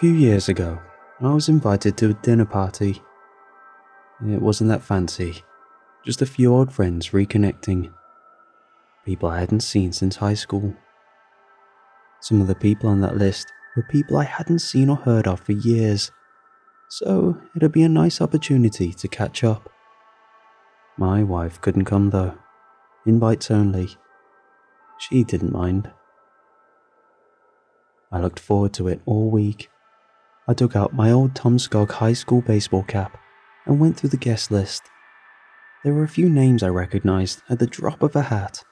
few years ago, I was invited to a dinner party. It wasn't that fancy, just a few old friends reconnecting. People I hadn't seen since high school. Some of the people on that list were people I hadn't seen or heard of for years, so it'd be a nice opportunity to catch up. My wife couldn't come though, invites only. She didn't mind. I looked forward to it all week. I took out my old Tom Skog high school baseball cap and went through the guest list. There were a few names I recognized at the drop of a hat,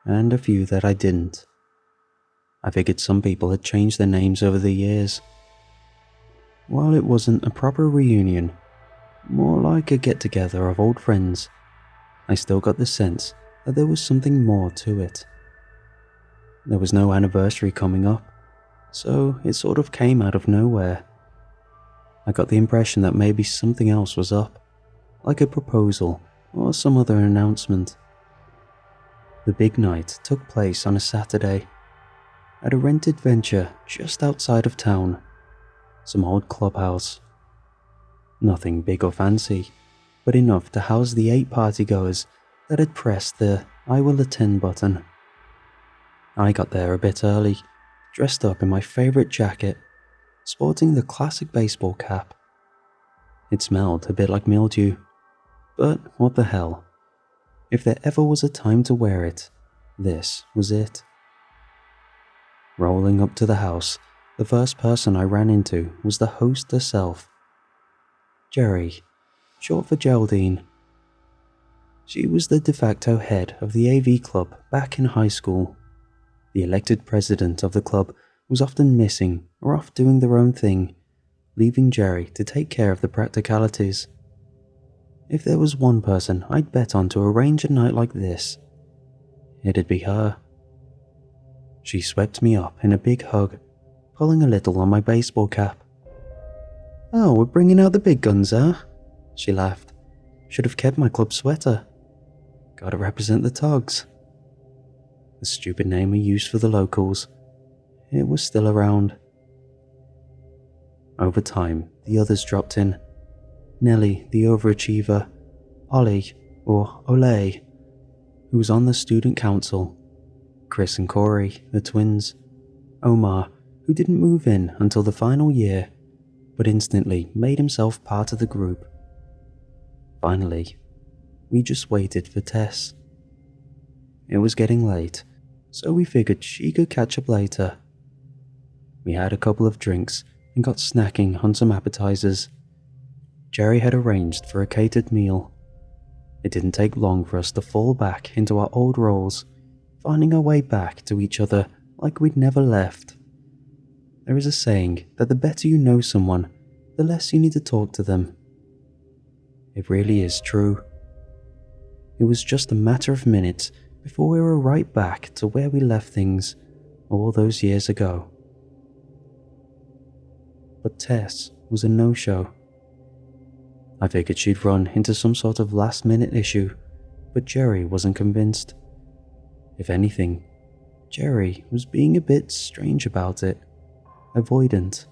and a few that I didn't. I figured some people had changed their names over the years. While it wasn't a proper reunion, more like a get-together of old friends, I still got the sense that there was something more to it. There was no anniversary coming up, so it sort of came out of nowhere. I got the impression that maybe something else was up, like a proposal or some other announcement. The big night took place on a Saturday, at a rented venture just outside of town, some old clubhouse. Nothing big or fancy, but enough to house the 8 partygoers that had pressed the "I will attend" button. I got there a bit early, dressed up in my favourite jacket, sporting the classic baseball cap. It smelled a bit like mildew, but what the hell. If there ever was a time to wear it, this was it. Rolling up to the house, the first person I ran into was the host herself. Jerry, short for Geraldine. She was the de facto head of the AV club back in high school. The elected president of the club was often missing or off doing their own thing, leaving Jerry to take care of the practicalities. If there was one person I'd bet on to arrange a night like this, it'd be her. She swept me up in a big hug, pulling a little on my baseball cap. "Oh, we're bringing out the big guns, huh?" She laughed. "Should have kept my club sweater. Gotta represent the Togs." The stupid name we used for the locals. It was still around. Over time, the others dropped in. Nellie, the overachiever, Ollie, or Ole, who was on the student council, Chris and Corey, the twins, Omar, who didn't move in until the final year, but instantly made himself part of the group. Finally, we just waited for Tess. It was getting late, so we figured she could catch up later. We had a couple of drinks and got snacking on some appetizers. Jerry had arranged for a catered meal. It didn't take long for us to fall back into our old roles, finding our way back to each other like we'd never left. There is a saying that the better you know someone, the less you need to talk to them. It really is true. It was just a matter of minutes before we were right back to where we left things all those years ago. But Tess was a no-show. I figured she'd run into some sort of last-minute issue, but Jerry wasn't convinced. If anything, Jerry was being a bit strange about it, avoidant.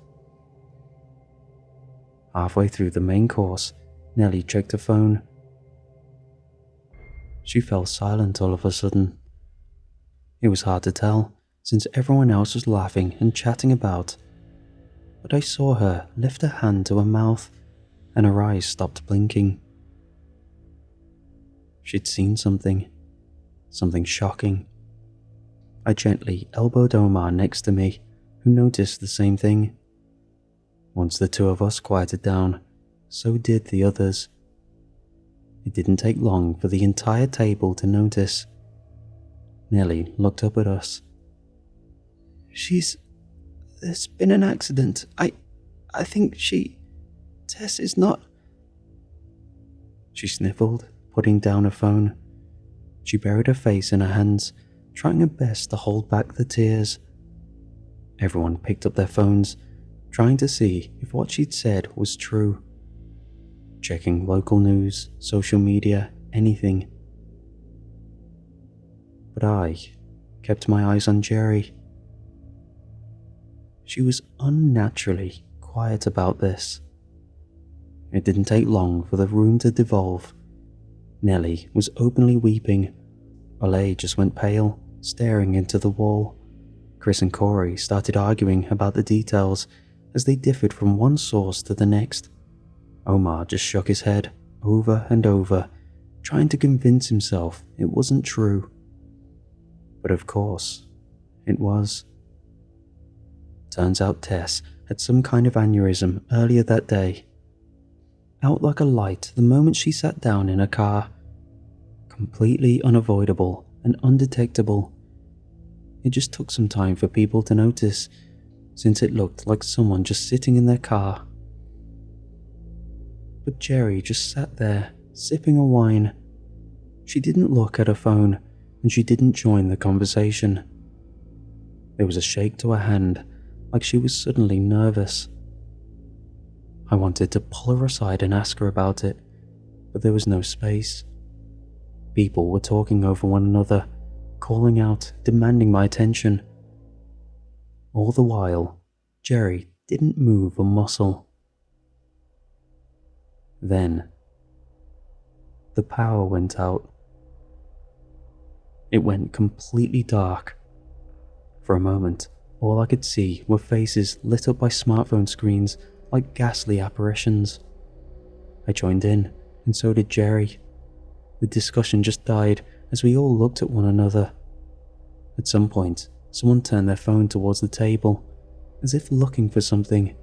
Halfway through the main course, Nellie checked her phone. She fell silent all of a sudden. It was hard to tell, since everyone else was laughing and chatting about, but I saw her lift her hand to her mouth, and her eyes stopped blinking. She'd seen something shocking. I gently elbowed Omar next to me, who noticed the same thing. Once the two of us quieted down, so did the others. It didn't take long for the entire table to notice. Nellie looked up at us. There's been an accident. I think Tess is not..." She sniffled, putting down her phone. She buried her face in her hands, trying her best to hold back the tears. Everyone picked up their phones, trying to see if what she'd said was true. Checking local news, social media, anything. But I kept my eyes on Jerry. She was unnaturally quiet about this. It didn't take long for the room to devolve. Nellie was openly weeping. Olay just went pale, staring into the wall. Chris and Corey started arguing about the details as they differed from one source to the next. Omar just shook his head over and over, trying to convince himself it wasn't true. But of course, it was. Turns out Tess had some kind of aneurysm earlier that day. Out like a light the moment she sat down in a car. Completely unavoidable and undetectable. It just took some time for people to notice, since it looked like someone just sitting in their car. But Jerry just sat there, sipping a wine. She didn't look at her phone, and she didn't join the conversation. There was a shake to her hand, like she was suddenly nervous. I wanted to pull her aside and ask her about it, but there was no space. People were talking over one another, calling out, demanding my attention. All the while, Jerry didn't move a muscle. Then, the power went out. It went completely dark. For a moment, all I could see were faces lit up by smartphone screens like ghastly apparitions. I joined in, and so did Jerry. The discussion just died as we all looked at one another. At some point, someone turned their phone towards the table, as if looking for something.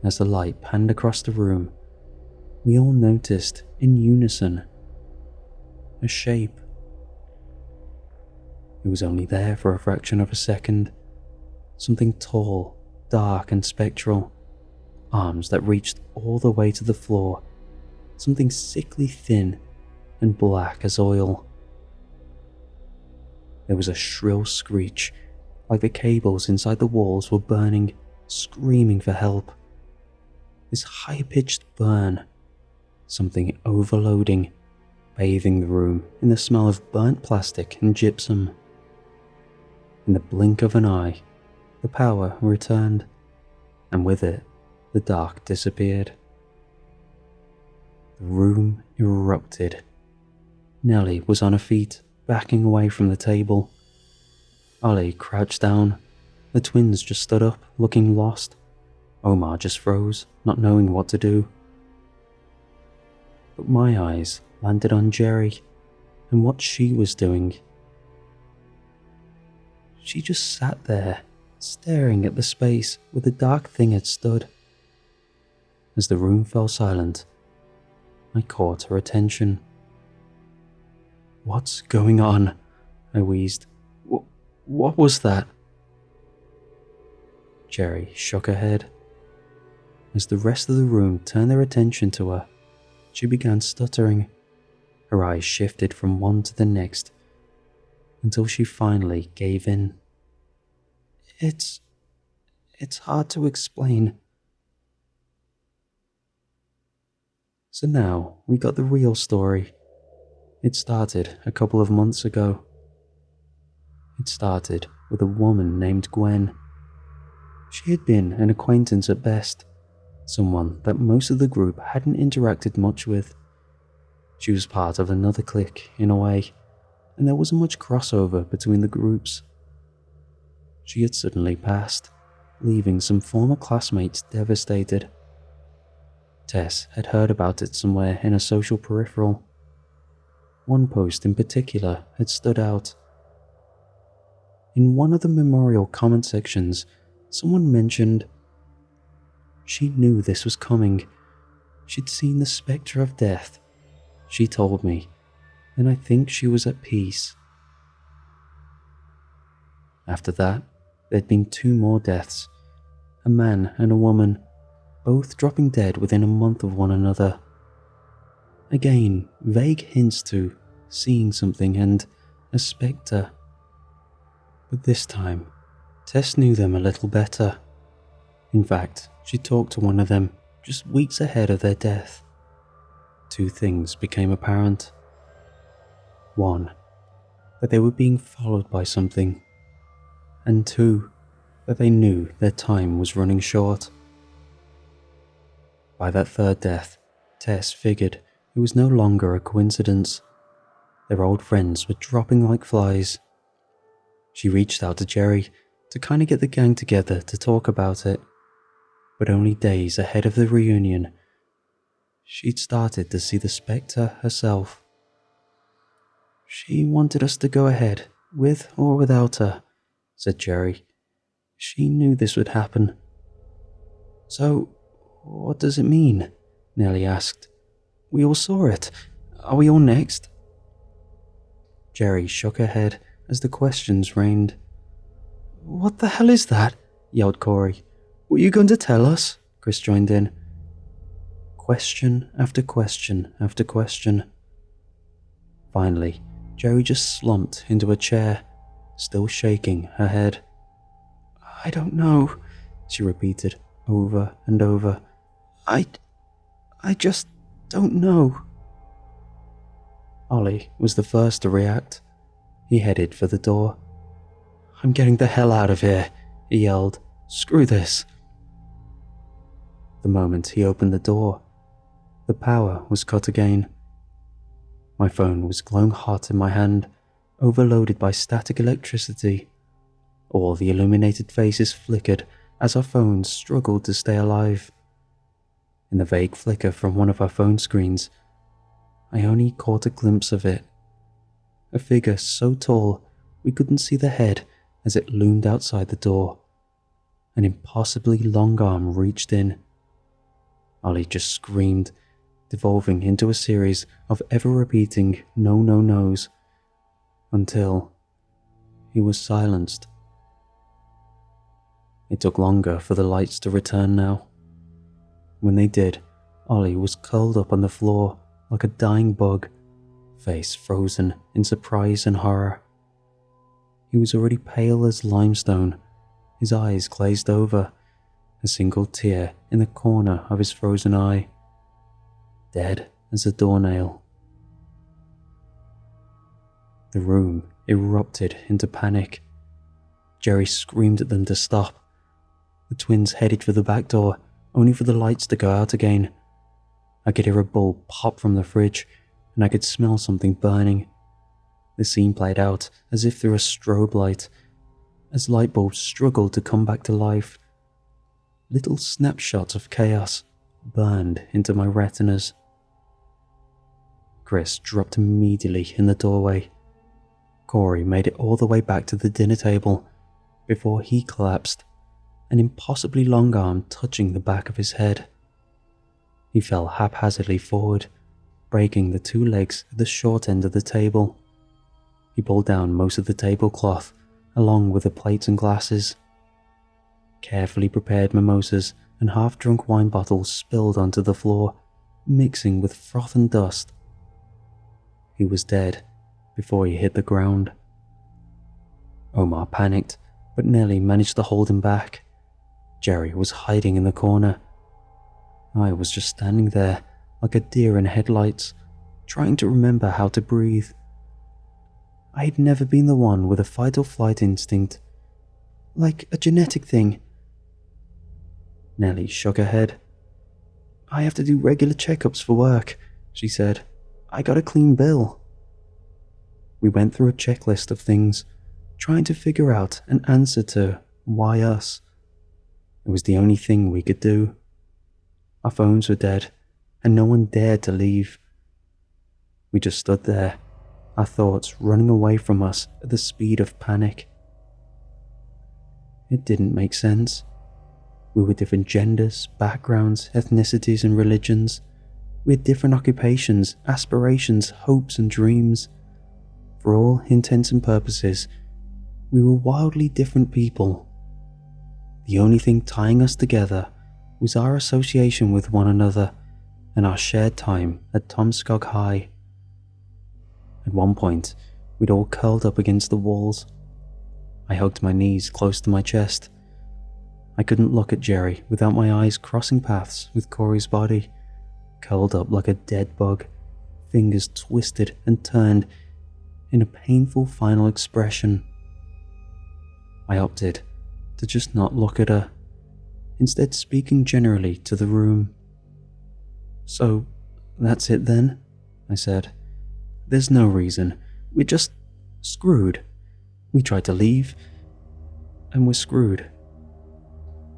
As the light panned across the room, we all noticed, in unison, a shape. It was only there for a fraction of a second. Something tall, dark and spectral. Arms that reached all the way to the floor. Something sickly thin and black as oil. There was a shrill screech, like the cables inside the walls were burning, screaming for help. This high-pitched burn, something overloading, bathing the room in the smell of burnt plastic and gypsum. In the blink of an eye, the power returned, and with it, the dark disappeared. The room erupted. Nellie was on her feet, backing away from the table. Ollie crouched down. The twins just stood up, looking lost. Omar just froze, not knowing what to do. But my eyes landed on Jerry and what she was doing. She just sat there, staring at the space where the dark thing had stood. As the room fell silent, I caught her attention. "What's going on?" I wheezed. What was that?" Jerry shook her head. As the rest of the room turned their attention to her, she began stuttering. Her eyes shifted from one to the next, until she finally gave in. It's hard to explain." So now we got the real story. It started a couple of months ago. It started with a woman named Gwen. She had been an acquaintance at best, someone that most of the group hadn't interacted much with. She was part of another clique in a way, and there wasn't much crossover between the groups. She had suddenly passed, leaving some former classmates devastated. Tess had heard about it somewhere in a social peripheral. One post in particular had stood out. In one of the memorial comment sections, someone mentioned, "She knew this was coming. She'd seen the spectre of death. She told me, and I think she was at peace." After that, there'd been 2 more deaths, a man and a woman, both dropping dead within a month of one another. Again, vague hints to seeing something and a spectre. But this time, Tess knew them a little better. In fact, she talked to one of them just weeks ahead of their death. 2 things became apparent. 1, that they were being followed by something. And 2, that they knew their time was running short. By that third death, Tess figured it was no longer a coincidence. Their old friends were dropping like flies. She reached out to Jerry to kind of get the gang together to talk about it, but only days ahead of the reunion, she'd started to see the spectre herself. "She wanted us to go ahead, with or without her," said Jerry. "She knew this would happen." "So, what does it mean?" Nellie asked. "We all saw it. Are we all next?" Jerry shook her head as the questions rained. "What the hell is that?" yelled Corey. "Were you going to tell us?" Chris joined in. Question after question after question. Finally, Jerry just slumped into a chair, still shaking her head. "I don't know," she repeated over and over. I just don't know." Ollie was the first to react. He headed for the door. "I'm getting the hell out of here," he yelled. "Screw this." The moment he opened the door, the power was cut again. My phone was glowing hot in my hand, overloaded by static electricity. All the illuminated faces flickered as our phones struggled to stay alive. In the vague flicker from one of our phone screens, I only caught a glimpse of it. A figure so tall we couldn't see the head as it loomed outside the door. An impossibly long arm reached in. Ollie just screamed, devolving into a series of ever-repeating no-no-nos, until he was silenced. It took longer for the lights to return now. When they did, Ollie was curled up on the floor like a dying bug, face frozen in surprise and horror. He was already pale as limestone, his eyes glazed over, a single tear in the corner of his frozen eye, dead as a doornail. The room erupted into panic. Jerry screamed at them to stop. The twins headed for the back door, only for the lights to go out again. I could hear a bulb pop from the fridge, and I could smell something burning. The scene played out as if through a strobe light, as light bulbs struggled to come back to life. Little snapshots of chaos burned into my retinas. Chris dropped immediately in the doorway. Corey made it all the way back to the dinner table before he collapsed, an impossibly long arm touching the back of his head. He fell haphazardly forward, breaking the two legs at the short end of the table. He pulled down most of the tablecloth, along with the plates and glasses. Carefully prepared mimosas and half-drunk wine bottles spilled onto the floor, mixing with froth and dust. He was dead before he hit the ground. Omar panicked, but Nellie managed to hold him back. Jerry was hiding in the corner. I was just standing there, like a deer in headlights, trying to remember how to breathe. I had never been the one with a fight-or-flight instinct, like a genetic thing. Nellie shook her head. "I have to do regular checkups for work," she said. "I got a clean bill." We went through a checklist of things, trying to figure out an answer to why us. It was the only thing we could do. Our phones were dead, and no one dared to leave. We just stood there, our thoughts running away from us at the speed of panic. It didn't make sense. We were different genders, backgrounds, ethnicities, and religions. We had different occupations, aspirations, hopes, and dreams. For all intents and purposes, we were wildly different people. The only thing tying us together was our association with one another and our shared time at Tomskog High. At one point, we'd all curled up against the walls. I hugged my knees close to my chest. I couldn't look at Jerry without my eyes crossing paths with Corey's body, curled up like a dead bug, fingers twisted and turned in a painful final expression. I opted to just not look at her, instead speaking generally to the room. "So, that's it then?" I said. "There's no reason. We're just screwed. We tried to leave, and we're screwed."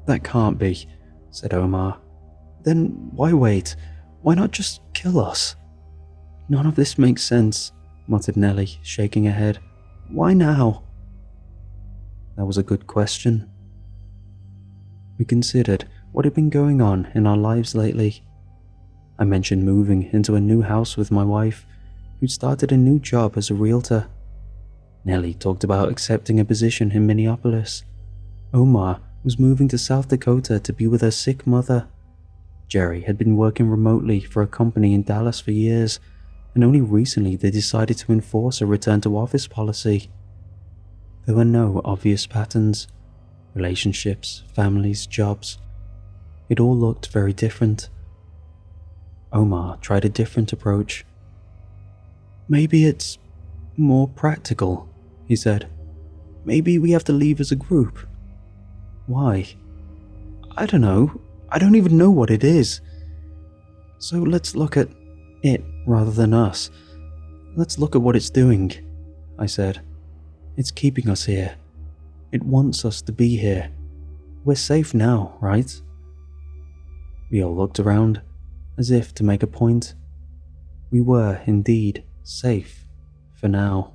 "That can't be," said Omar. "Then why wait? Why not just kill us?" "None of this makes sense," muttered Nellie, shaking her head. "Why now?" That was a good question. We considered what had been going on in our lives lately. I mentioned moving into a new house with my wife, who'd started a new job as a realtor. Nellie talked about accepting a position in Minneapolis. Omar was moving to South Dakota to be with her sick mother. Jerry had been working remotely for a company in Dallas for years, and only recently they decided to enforce a return to office policy. There were no obvious patterns. Relationships, families, jobs. It all looked very different. Omar tried a different approach. "Maybe it's more practical," he said. "Maybe we have to leave as a group." "Why?" "I don't know. I don't even know what it is. So let's look at it rather than us. Let's look at what it's doing," I said. "It's keeping us here. It wants us to be here. We're safe now, right?" We all looked around, as if to make a point. We were indeed safe, for now.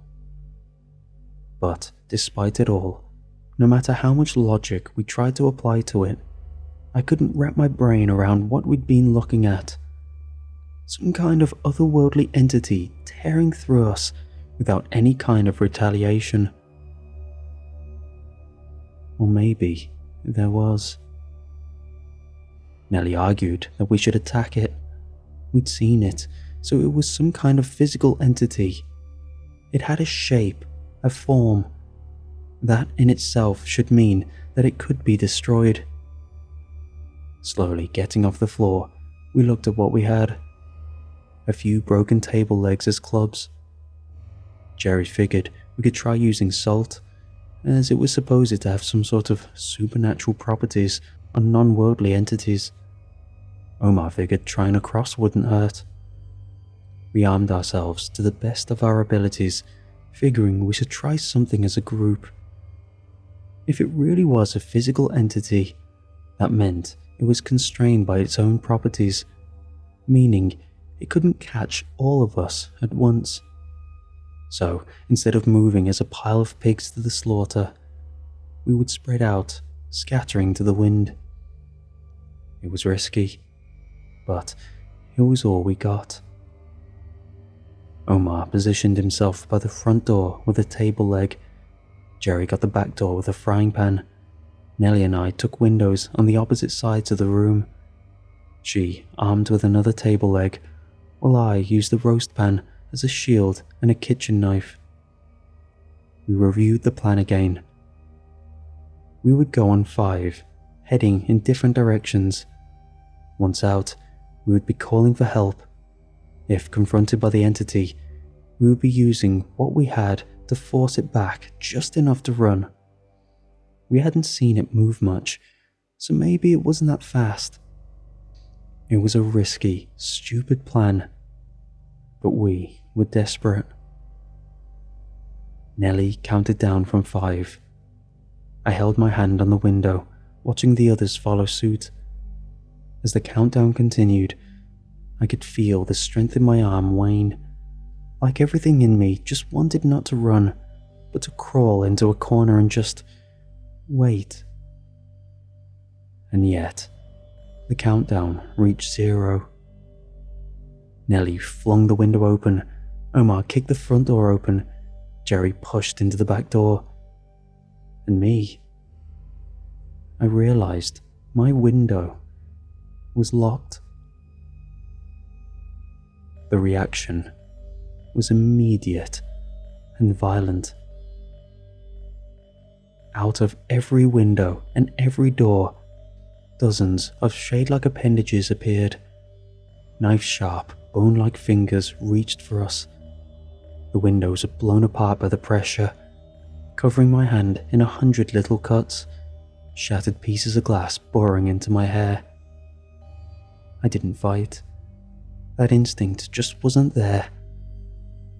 But despite it all, no matter how much logic we tried to apply to it, I couldn't wrap my brain around what we'd been looking at. Some kind of otherworldly entity tearing through us without any kind of retaliation. Or maybe there was. Nellie argued that we should attack it. We'd seen it, so it was some kind of physical entity. It had a shape, a form. That in itself should mean that it could be destroyed. Slowly getting off the floor, we looked at what we had. A few broken table legs as clubs. Jerry figured we could try using salt, as it was supposed to have some sort of supernatural properties on non-worldly entities. Omar figured trying a cross wouldn't hurt. We armed ourselves to the best of our abilities, figuring we should try something as a group. If it really was a physical entity, that meant it was constrained by its own properties, meaning it couldn't catch all of us at once. So, instead of moving as a pile of pigs to the slaughter, we would spread out, scattering to the wind. It was risky, but it was all we got. Omar positioned himself by the front door with a table leg. Jerry got the back door with a frying pan. Nellie and I took windows on the opposite sides of the room. She armed with another table leg, while I used the roast pan as a shield and a kitchen knife. We reviewed the plan again. We would go on 5, heading in different directions. Once out, we would be calling for help. If confronted by the entity, we would be using what we had to force it back just enough to run. We hadn't seen it move much, so maybe it wasn't that fast. It was a risky, stupid plan, but we were desperate. Nellie counted down from 5. I held my hand on the window, watching the others follow suit. As the countdown continued, I could feel the strength in my arm wane, like everything in me just wanted not to run, but to crawl into a corner and just wait. And yet, the countdown reached 0. Nellie flung the window open, Omar kicked the front door open, Jerry pushed into the back door. And me. I realized my window was locked. The reaction was immediate and violent. Out of every window and every door, dozens of shade-like appendages appeared. Knife-sharp, bone-like fingers reached for us. The windows were blown apart by the pressure, covering my hand in 100 little cuts. shattered pieces of glass boring into my hair. I didn't fight. That instinct just wasn't there.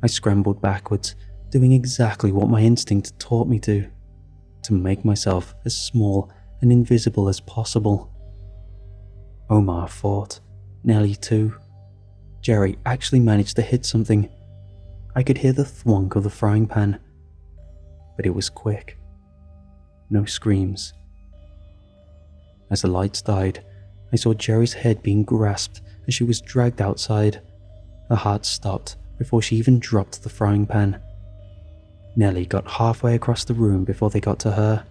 I scrambled backwards, doing exactly what my instinct taught me to make myself as small and invisible as possible. Omar fought, Nellie too. Jerry actually managed to hit something. I could hear the thwunk of the frying pan, but it was quick. No screams. As the lights died, I saw Jerry's head being grasped as she was dragged outside. Her heart stopped before she even dropped the frying pan. Nellie got halfway across the room before they got to her,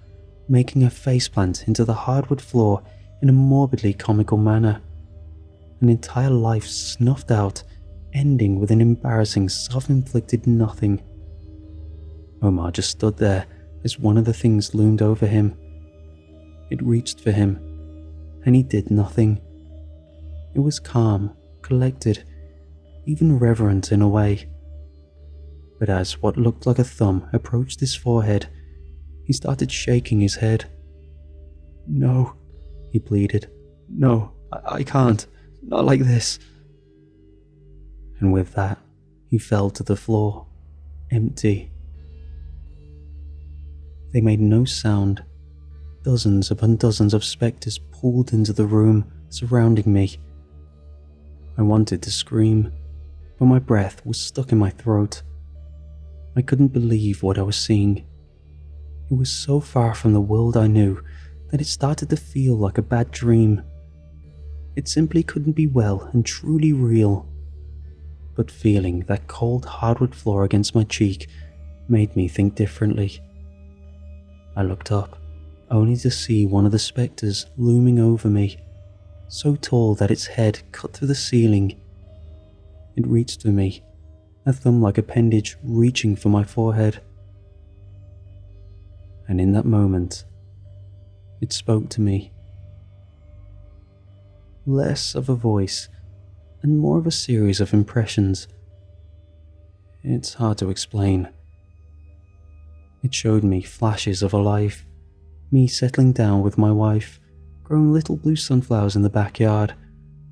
making her faceplant into the hardwood floor in a morbidly comical manner. An entire life snuffed out, ending with an embarrassing self-inflicted nothing. Omar just stood there as one of the things loomed over him. It reached for him, and he did nothing. It was calm, collected, even reverent in a way. But as what looked like a thumb approached his forehead, he started shaking his head. "No," he pleaded. "No, I can't. Not like this." And with that, he fell to the floor, empty. They made no sound. Dozens upon dozens of spectres poured into the room, surrounding me. I wanted to scream, but my breath was stuck in my throat. I couldn't believe what I was seeing. It was so far from the world I knew that it started to feel like a bad dream. It simply couldn't be well and truly real. But feeling that cold hardwood floor against my cheek made me think differently. I looked up, only to see one of the spectres looming over me, so tall that its head cut through the ceiling. It reached for me, a thumb-like appendage reaching for my forehead. And in that moment, it spoke to me. Less of a voice, and more of a series of impressions. It's hard to explain. It showed me flashes of a life, me settling down with my wife, growing little blue sunflowers in the backyard,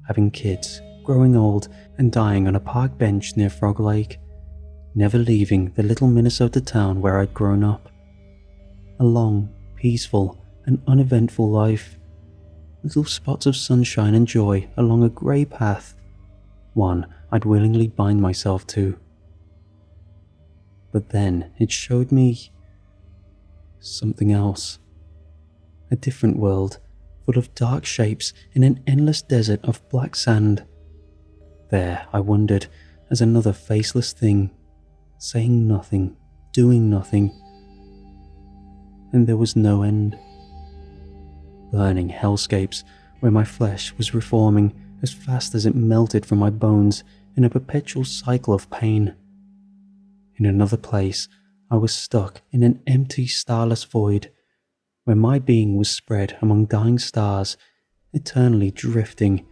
having kids, growing old and dying on a park bench near Frog Lake, never leaving the little Minnesota town where I'd grown up. A long, peaceful and uneventful life. Little spots of sunshine and joy along a grey path, one I'd willingly bind myself to. But then it showed me something else. A different world, full of dark shapes in an endless desert of black sand. There I wondered as another faceless thing, saying nothing, doing nothing. And there was no end. Burning hellscapes where my flesh was reforming as fast as it melted from my bones in a perpetual cycle of pain. In another place, I was stuck in an empty, starless void, where my being was spread among dying stars, eternally drifting.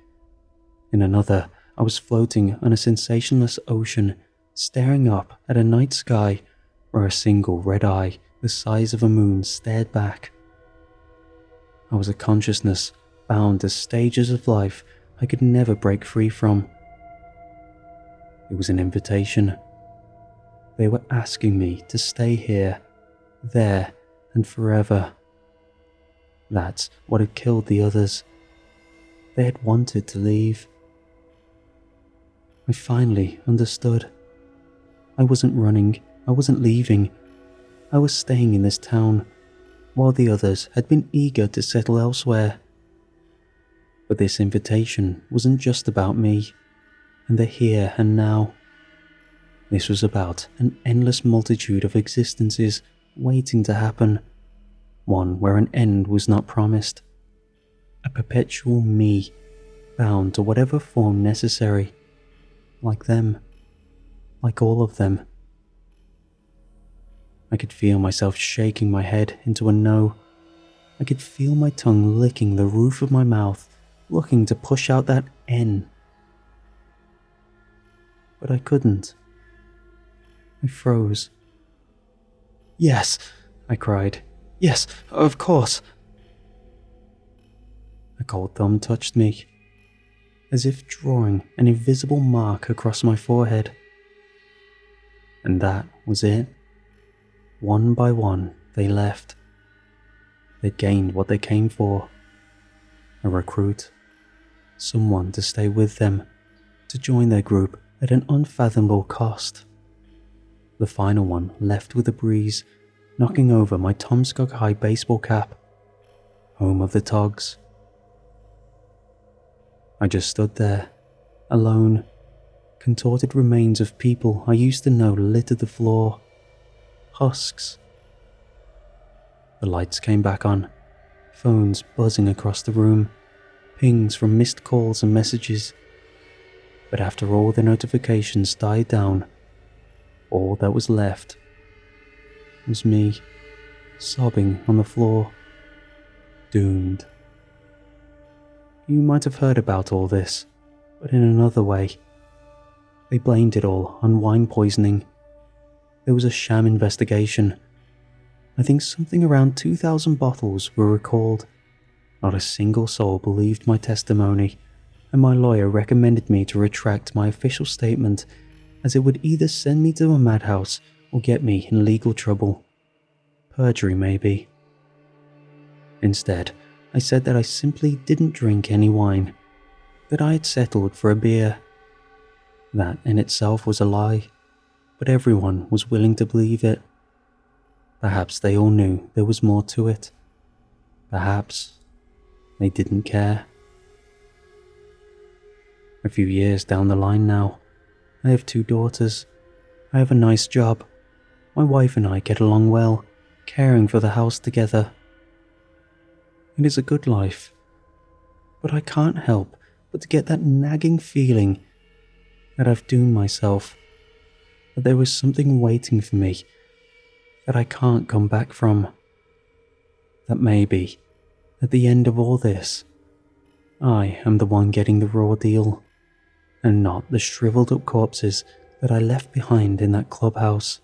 In another, I was floating on a sensationless ocean, staring up at a night sky where a single red eye the size of a moon stared back. I was a consciousness bound to stages of life I could never break free from. It was an invitation. They were asking me to stay here, there, and forever. That's what had killed the others. They had wanted to leave. I finally understood. I wasn't running, I wasn't leaving. I was staying in this town, while the others had been eager to settle elsewhere. But this invitation wasn't just about me, and the here and now. This was about an endless multitude of existences waiting to happen, one where an end was not promised. A perpetual me, bound to whatever form necessary, like them, like all of them. I could feel myself shaking my head into a no. I could feel my tongue licking the roof of my mouth, looking to push out that N. But I couldn't. I froze. "Yes," I cried. "Yes, of course." cold thumb touched me, as if drawing an invisible mark across my forehead. And that was it. One by one, they left. They'd gained what they came for. A recruit. Someone to stay with them, to join their group at an unfathomable cost. The final one left with a breeze, knocking over my Tomskog High baseball cap. Home of the Togs. I just stood there, alone. Contorted remains of people I used to know littered the floor. Husks. The lights came back on, phones buzzing across the room, pings from missed calls and messages. But after all the notifications died down, all that was left was me, sobbing on the floor, doomed. You might have heard about all this, but in another way. They blamed it all on wine poisoning. There was a sham investigation. I think something around 2,000 bottles were recalled. Not a single soul believed my testimony, and my lawyer recommended me to retract my official statement, as it would either send me to a madhouse or get me in legal trouble. Perjury, maybe. Instead, I said that I simply didn't drink any wine, that I had settled for a beer. That in itself was a lie, but everyone was willing to believe it. Perhaps they all knew there was more to it. Perhaps they didn't care. A few years down the line now, I have 2 daughters. I have a nice job. My wife and I get along well, caring for the house together. It is a good life, but I can't help but to get that nagging feeling that I've doomed myself, that there was something waiting for me that I can't come back from, that maybe, at the end of all this, I am the one getting the raw deal, and not the shriveled up corpses that I left behind in that clubhouse.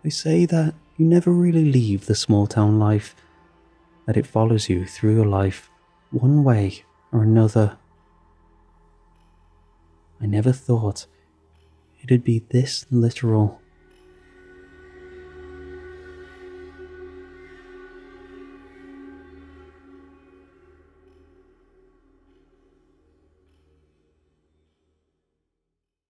They say that you never really leave the small town life, that it follows you through your life, one way or another. I never thought it'd be this literal.